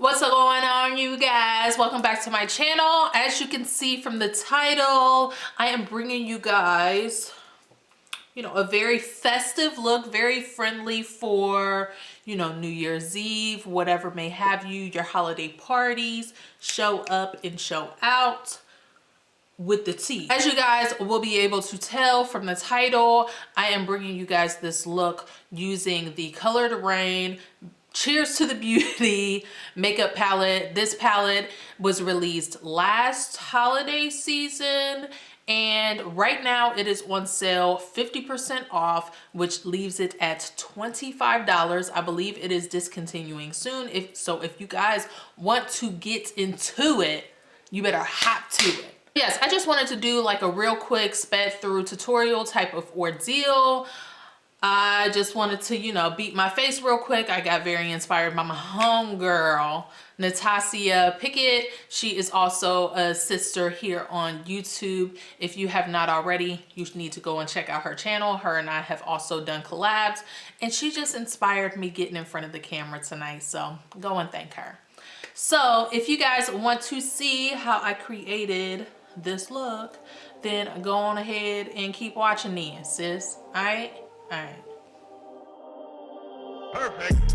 What's going on, you guys? Welcome back to my channel. As you can see from the title, I am bringing you guys, a very festive look, very friendly for, New Year's Eve, whatever may have you, your holiday parties, show up and show out with the tea. As you guys will be able to tell from the title, I am bringing you guys this look using the Coloured Raine Cheers to the Beauty makeup palette. This palette was released last holiday season, and right now it is on sale 50% off, which leaves it at $25. I believe it is discontinuing soon. If you guys want to get into it, you better hop to it. Yes, I just wanted to do like a real quick sped through tutorial type of ordeal. I just wanted to, beat my face real quick. I got very inspired by my homegirl, Natasha Pickett. She is also a sister here on YouTube. If you have not already, you need to go and check out her channel. Her and I have also done collabs, and she just inspired me getting in front of the camera tonight. So go and thank her. So if you guys want to see how I created this look, then go on ahead and keep watching then, sis. All right. All right. Perfect.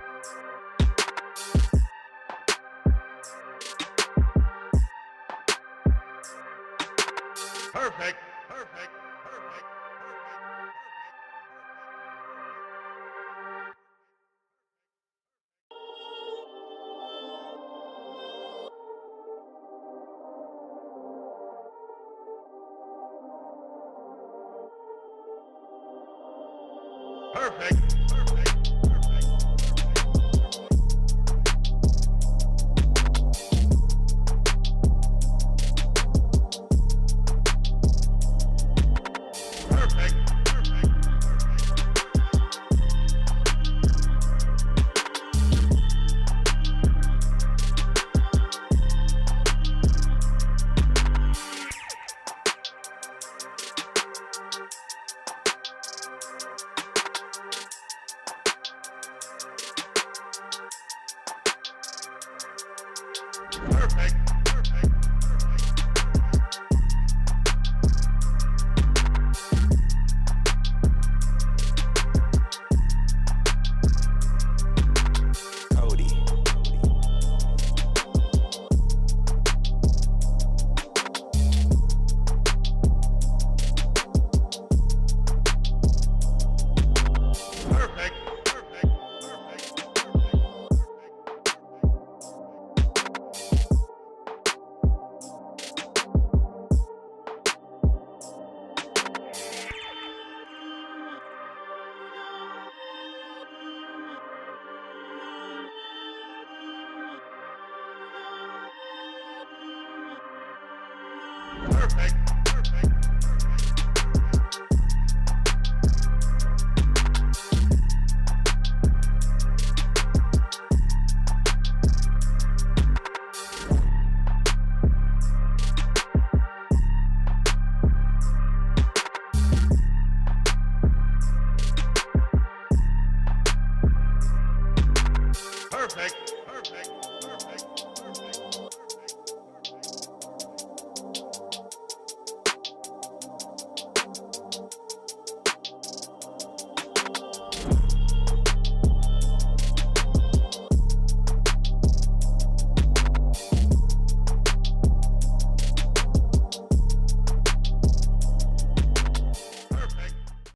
Perfect. Perfect. Perfect.